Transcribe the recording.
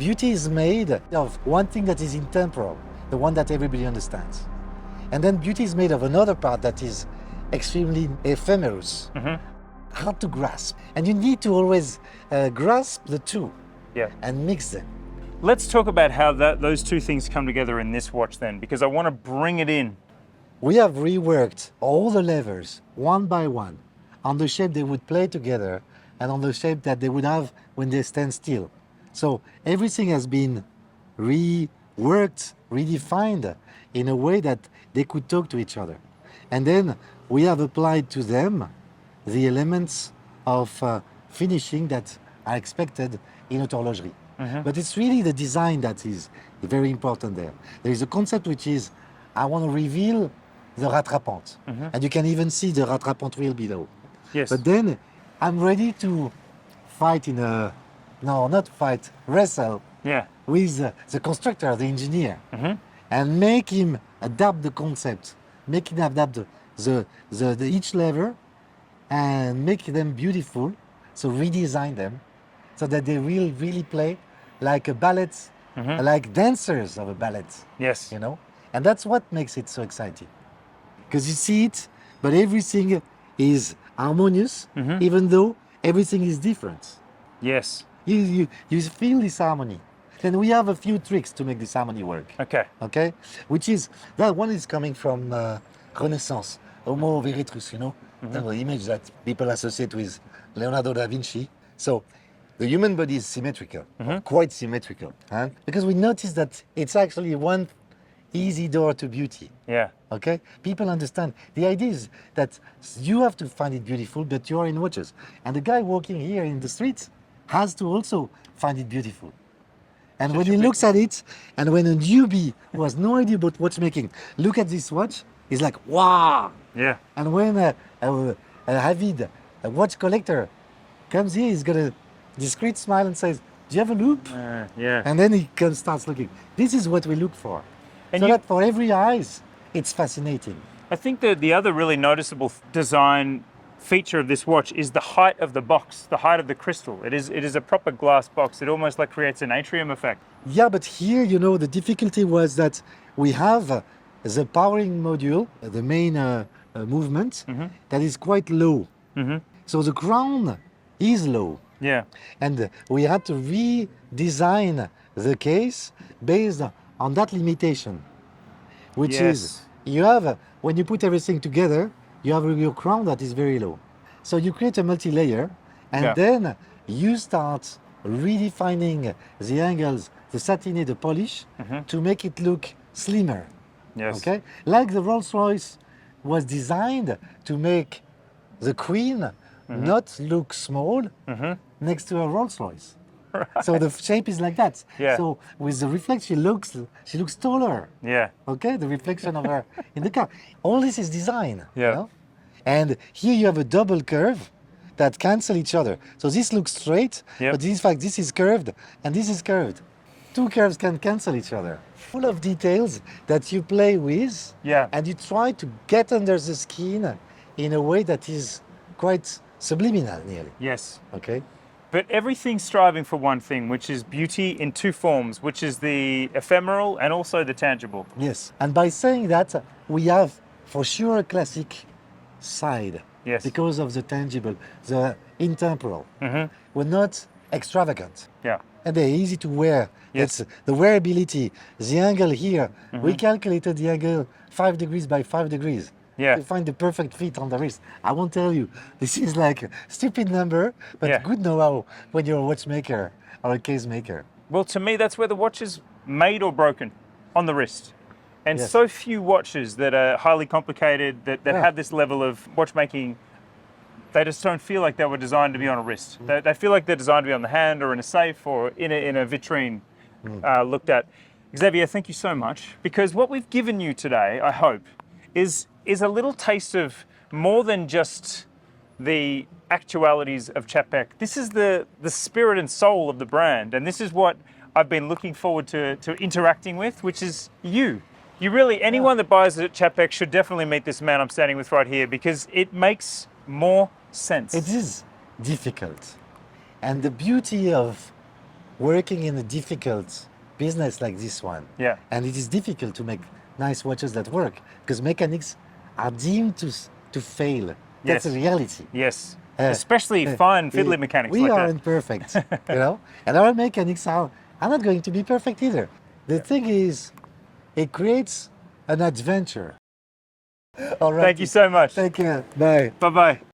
beauty is made of one thing that is intemporal, the one that everybody understands. And then beauty is made of another part that is extremely ephemeral, hard to grasp. And you need to always grasp the two and mix them. Let's talk about how those two things come together in this watch then, because I want to bring it in. We have reworked all the levers one by one on the shape they would play together and on the shape that they would have when they stand still. So everything has been reworked, redefined in a way that they could talk to each other. And then we have applied to them the elements of finishing that are expected in horlogerie. But it's really the design that is very important there. There is a concept which is, I want to reveal the Rattrapante. And you can even see the Rattrapante wheel below. Yes. But then I'm ready to fight wrestle with the constructor, the engineer, and make him adapt the concept, make him adapt each lever and make them beautiful, so redesign them so that they will really play like a ballet, like dancers of a ballet. Yes. You know? And that's what makes it so exciting. Because you see it, but everything is harmonious, even though everything is different. Yes. You feel this harmony. Then we have a few tricks to make this harmony work. Okay? Which is, that one is coming from Renaissance, Homo erectus, you know? The image that people associate with Leonardo da Vinci. So the human body is symmetrical, quite symmetrical. Because we notice that it's actually one easy door to beauty. Yeah. Okay? People understand. The idea is that you have to find it beautiful, but you are in watches. And the guy walking here in the street has to also find it beautiful. And when he looks at it, and when a newbie who has no idea about watchmaking look at this watch, he's like, wow! Yeah. And when a avid watch collector comes here, he's got a discreet smile and says, do you have a loop? Yeah. And then he starts looking. This is what we look for. And so that for every eyes, it's fascinating. I think that the other really noticeable design feature of this watch is the height of the box, the height of the crystal. It is a proper glass box. It almost like creates an atrium effect. Yeah, but here, you know, the difficulty was that we have the powering module, the main movement, that is quite low. So the crown is low. Yeah. And we had to redesign the case based on that limitation, which is, you have, when you put everything together, you have your crown that is very low. So you create a multi-layer, and then you start redefining the angles, the satiné, the polish, to make it look slimmer. Yes. Okay? Like the Rolls-Royce was designed to make the Queen not look small next to a Rolls-Royce. So the shape is like that. Yeah. So with the reflection, she looks taller. Yeah. Okay, the reflection of her in the car. All this is design. Yeah. You know? And here you have a double curve that cancel each other. So this looks straight, but in fact this is curved and this is curved. Two curves can cancel each other. Full of details that you play with, and you try to get under the skin in a way that is quite subliminal, nearly. Yes. Okay. But everything's striving for one thing, which is beauty in two forms, which is the ephemeral and also the tangible. Yes. And by saying that, we have for sure a classic side. Yes. Because of the tangible, the intemporal. We're not extravagant. Yeah. And they're easy to wear. Yes. It's the wearability, the angle here. We calculated the angle 5 degrees by 5 degrees. Yeah. To find the perfect fit on the wrist. I won't tell you, this is like a stupid number, but good know-how when you're a watchmaker or a case maker. Well, to me, that's where the watch is made or broken, on the wrist. And so few watches that are highly complicated, that have this level of watchmaking, they just don't feel like they were designed to be on a wrist. They feel like they're designed to be on the hand or in a safe or in a vitrine looked at. Xavier, thank you so much, because what we've given you today, I hope, is a little taste of more than just the actualities of Czapek. This is the spirit and soul of the brand, and this is what I've been looking forward to interacting with, which is you. You really, anyone that buys at Czapek should definitely meet this man I'm standing with right here, because it makes more sense. It is difficult. And the beauty of working in a difficult business like this one. Yeah. And it is difficult to make nice watches that work because mechanics are deemed to fail. That's Yes. a reality. Yes. Especially fine fiddly mechanics We like that. aren't perfect, you know, and our mechanics are not going to be perfect either. The thing is, it creates an adventure. All right. Thank you so much. Take care. Bye. Bye-bye.